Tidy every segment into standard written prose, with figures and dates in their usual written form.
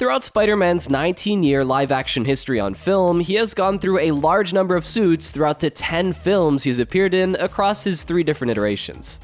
Throughout Spider-Man's 19-year live-action history on film, he has gone through a large number of suits throughout the 10 films he's appeared in across his 3 different iterations.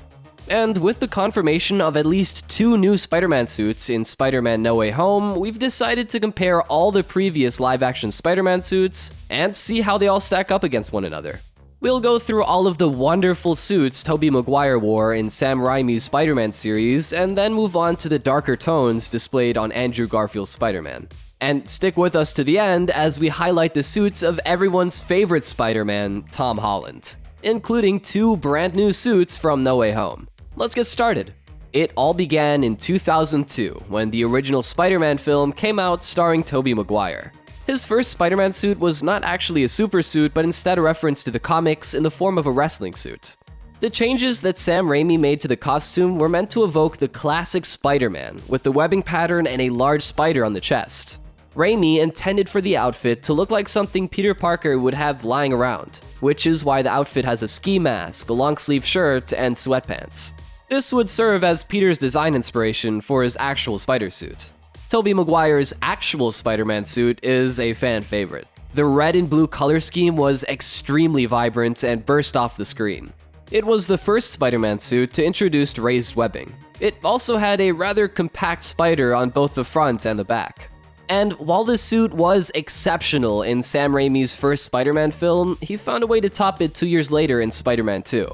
And with the confirmation of at least 2 new Spider-Man suits in Spider-Man No Way Home, we've decided to compare all the previous live-action Spider-Man suits and see how they all stack up against one another. We'll go through all of the wonderful suits Tobey Maguire wore in Sam Raimi's Spider-Man series, and then move on to the darker tones displayed on Andrew Garfield's Spider-Man. And stick with us to the end as we highlight the suits of everyone's favorite Spider-Man, Tom Holland, including 2 brand new suits from No Way Home. Let's get started. It all began in 2002, when the original Spider-Man film came out starring Tobey Maguire. His first Spider-Man suit was not actually a super suit, but instead a reference to the comics in the form of a wrestling suit. The changes that Sam Raimi made to the costume were meant to evoke the classic Spider-Man, with the webbing pattern and a large spider on the chest. Raimi intended for the outfit to look like something Peter Parker would have lying around, which is why the outfit has a ski mask, a long-sleeve shirt, and sweatpants. This would serve as Peter's design inspiration for his actual spider suit. Tobey Maguire's actual Spider-Man suit is a fan favorite. The red and blue color scheme was extremely vibrant and burst off the screen. It was the first Spider-Man suit to introduce raised webbing. It also had a rather compact spider on both the front and the back. And while this suit was exceptional in Sam Raimi's first Spider-Man film, he found a way to top it 2 years later in Spider-Man 2.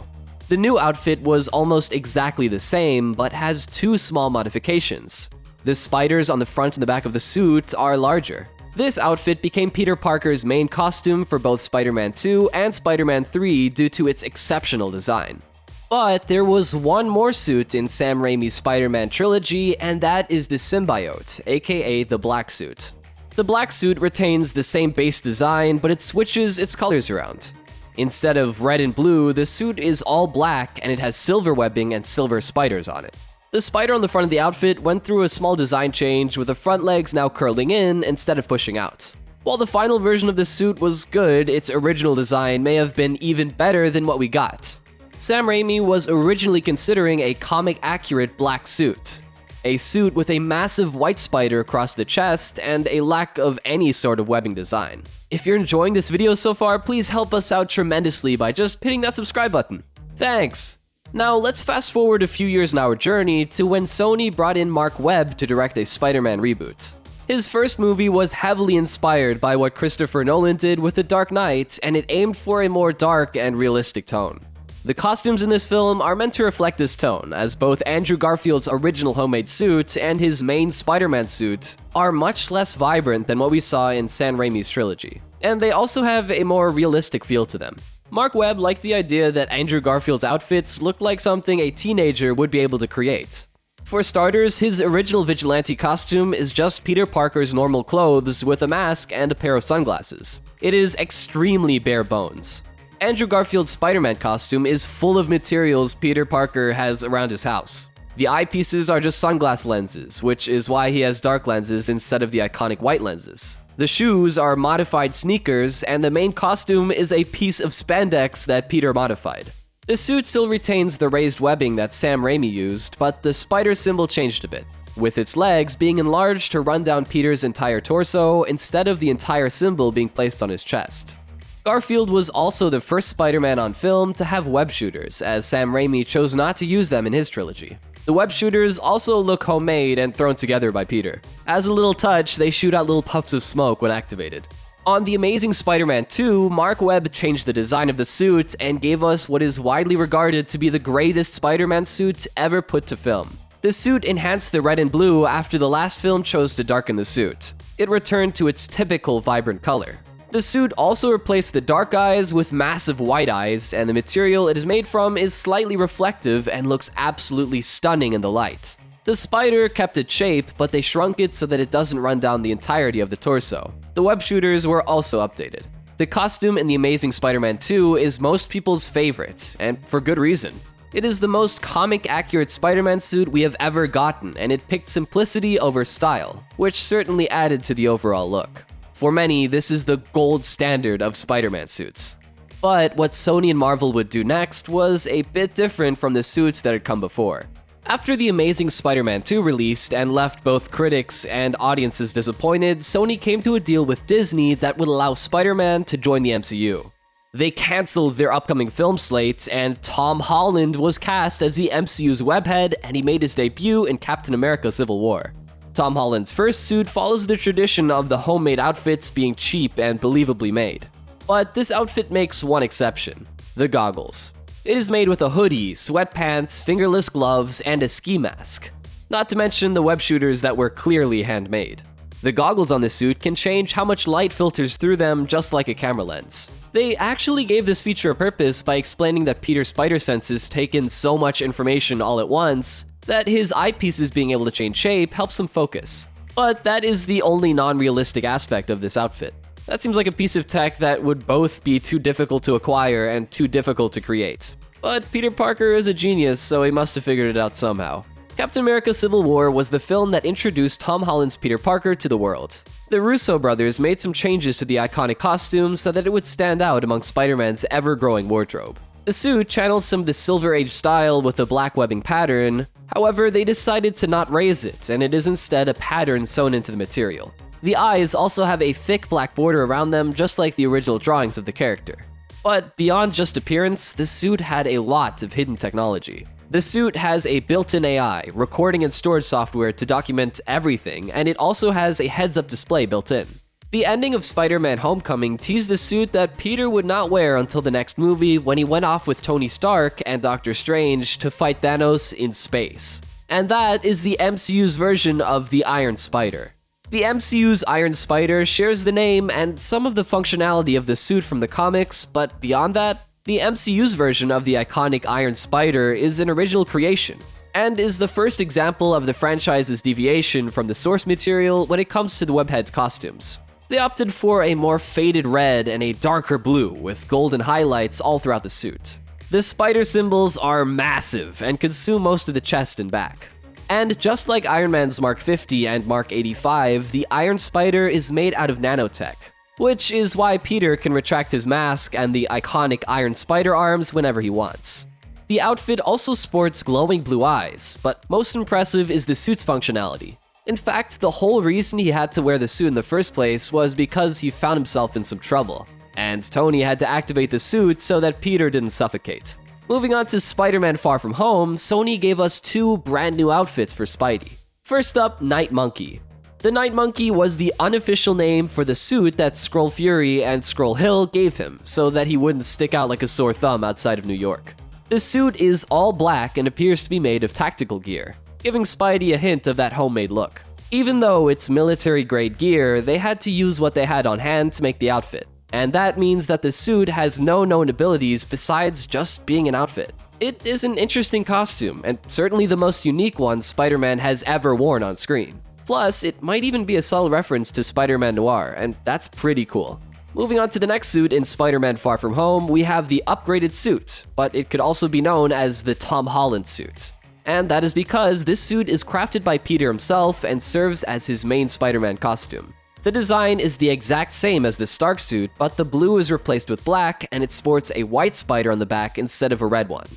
The new outfit was almost exactly the same, but has 2 small modifications. The spiders on the front and the back of the suit are larger. This outfit became Peter Parker's main costume for both Spider-Man 2 and Spider-Man 3 due to its exceptional design. But there was one more suit in Sam Raimi's Spider-Man trilogy, and that is the symbiote, aka the black suit. The black suit retains the same base design, but it switches its colors around. Instead of red and blue, the suit is all black and it has silver webbing and silver spiders on it. The spider on the front of the outfit went through a small design change, with the front legs now curling in instead of pushing out. While the final version of the suit was good, its original design may have been even better than what we got. Sam Raimi was originally considering a comic-accurate black suit. A suit with a massive white spider across the chest and a lack of any sort of webbing design. If you're enjoying this video so far, please help us out tremendously by just hitting that subscribe button. Thanks! Now, let's fast forward a few years in our journey to when Sony brought in Mark Webb to direct a Spider-Man reboot. His first movie was heavily inspired by what Christopher Nolan did with The Dark Knight, and it aimed for a more dark and realistic tone. The costumes in this film are meant to reflect this tone, as both Andrew Garfield's original homemade suit and his main Spider-Man suit are much less vibrant than what we saw in Sam Raimi's trilogy, and they also have a more realistic feel to them. Mark Webb liked the idea that Andrew Garfield's outfits looked like something a teenager would be able to create. For starters, his original vigilante costume is just Peter Parker's normal clothes with a mask and a pair of sunglasses. It is extremely bare bones. Andrew Garfield's Spider-Man costume is full of materials Peter Parker has around his house. The eyepieces are just sunglass lenses, which is why he has dark lenses instead of the iconic white lenses. The shoes are modified sneakers, and the main costume is a piece of spandex that Peter modified. The suit still retains the raised webbing that Sam Raimi used, but the spider symbol changed a bit, with its legs being enlarged to run down Peter's entire torso instead of the entire symbol being placed on his chest. Garfield was also the first Spider-Man on film to have web shooters, as Sam Raimi chose not to use them in his trilogy. The web shooters also look homemade and thrown together by Peter. As a little touch, they shoot out little puffs of smoke when activated. On The Amazing Spider-Man 2, Mark Webb changed the design of the suit and gave us what is widely regarded to be the greatest Spider-Man suit ever put to film. The suit enhanced the red and blue after the last film chose to darken the suit. It returned to its typical vibrant color. The suit also replaced the dark eyes with massive white eyes, and the material it is made from is slightly reflective and looks absolutely stunning in the light. The spider kept its shape, but they shrunk it so that it doesn't run down the entirety of the torso. The web shooters were also updated. The costume in The Amazing Spider-Man 2 is most people's favorite, and for good reason. It is the most comic-accurate Spider-Man suit we have ever gotten, and it picked simplicity over style, which certainly added to the overall look. For many, this is the gold standard of Spider-Man suits. But what Sony and Marvel would do next was a bit different from the suits that had come before. After The Amazing Spider-Man 2 released and left both critics and audiences disappointed, Sony came to a deal with Disney that would allow Spider-Man to join the MCU. They canceled their upcoming film slates, and Tom Holland was cast as the MCU's webhead, and he made his debut in Captain America: Civil War. Tom Holland's first suit follows the tradition of the homemade outfits being cheap and believably made. But this outfit makes one exception: the goggles. It is made with a hoodie, sweatpants, fingerless gloves, and a ski mask. Not to mention the web shooters that were clearly handmade. The goggles on the suit can change how much light filters through them, just like a camera lens. They actually gave this feature a purpose by explaining that Peter's spider senses take in so much information all at once that his eyepieces being able to change shape helps him focus. But that is the only non-realistic aspect of this outfit. That seems like a piece of tech that would both be too difficult to acquire and too difficult to create. But Peter Parker is a genius, so he must have figured it out somehow. Captain America: Civil War was the film that introduced Tom Holland's Peter Parker to the world. The Russo brothers made some changes to the iconic costume so that it would stand out among Spider-Man's ever-growing wardrobe. The suit channels some of the Silver Age style with a black webbing pattern. However, they decided to not raise it, and it is instead a pattern sewn into the material. The eyes also have a thick black border around them, just like the original drawings of the character. But beyond just appearance, the suit had a lot of hidden technology. The suit has a built-in AI, recording and storage software to document everything, and it also has a heads-up display built in. The ending of Spider-Man: Homecoming teased a suit that Peter would not wear until the next movie, when he went off with Tony Stark and Doctor Strange to fight Thanos in space. And that is the MCU's version of the Iron Spider. The MCU's Iron Spider shares the name and some of the functionality of the suit from the comics, but beyond that, the MCU's version of the iconic Iron Spider is an original creation, and is the first example of the franchise's deviation from the source material when it comes to the webhead's costumes. They opted for a more faded red and a darker blue, with golden highlights all throughout the suit. The spider symbols are massive and consume most of the chest and back. And just like Iron Man's Mark 50 and Mark 85, the Iron Spider is made out of nanotech, which is why Peter can retract his mask and the iconic Iron Spider arms whenever he wants. The outfit also sports glowing blue eyes, but most impressive is the suit's functionality. In fact, the whole reason he had to wear the suit in the first place was because he found himself in some trouble, and Tony had to activate the suit so that Peter didn't suffocate. Moving on to Spider-Man: Far From Home, Sony gave us two brand new outfits for Spidey. First up, Night Monkey. The Night Monkey was the unofficial name for the suit that Skrull Fury and Skrull Hill gave him, so that he wouldn't stick out like a sore thumb outside of New York. The suit is all black and appears to be made of tactical gear, giving Spidey a hint of that homemade look. Even though it's military-grade gear, they had to use what they had on hand to make the outfit, and that means that the suit has no known abilities besides just being an outfit. It is an interesting costume, and certainly the most unique one Spider-Man has ever worn on screen. Plus, it might even be a subtle reference to Spider-Man Noir, and that's pretty cool. Moving on to the next suit in Spider-Man: Far From Home, we have the upgraded suit, but it could also be known as the Tom Holland suit. And that is because this suit is crafted by Peter himself and serves as his main Spider-Man costume. The design is the exact same as the Stark suit, but the blue is replaced with black, and it sports a white spider on the back instead of a red one.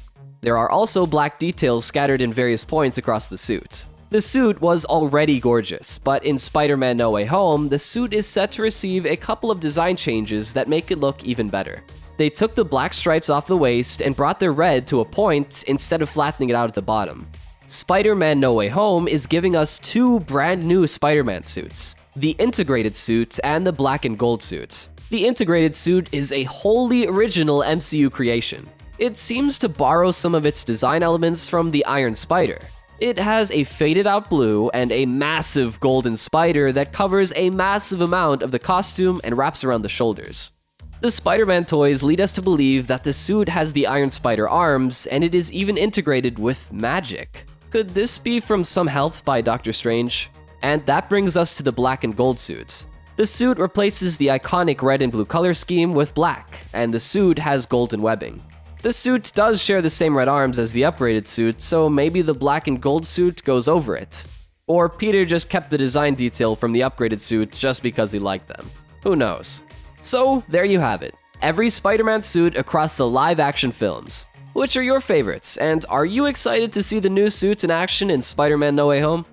There are also black details scattered in various points across the suit. The suit was already gorgeous, but in Spider-Man: No Way Home, the suit is set to receive a couple of design changes that make it look even better. They took the black stripes off the waist and brought the red to a point instead of flattening it out at the bottom. Spider-Man: No Way Home is giving us two brand new Spider-Man suits, the integrated suit and the black and gold suit. The integrated suit is a wholly original MCU creation. It seems to borrow some of its design elements from the Iron Spider. It has a faded out blue and a massive golden spider that covers a massive amount of the costume and wraps around the shoulders. The Spider-Man toys lead us to believe that the suit has the Iron Spider arms, and it is even integrated with magic. Could this be from some help by Doctor Strange? And that brings us to the black and gold suits. The suit replaces the iconic red and blue color scheme with black, and the suit has golden webbing. The suit does share the same red arms as the upgraded suit, so maybe the black and gold suit goes over it. Or Peter just kept the design detail from the upgraded suit just because he liked them. Who knows? So, there you have it. Every Spider-Man suit across the live-action films. Which are your favorites, and are you excited to see the new suits in action in Spider-Man No Way Home?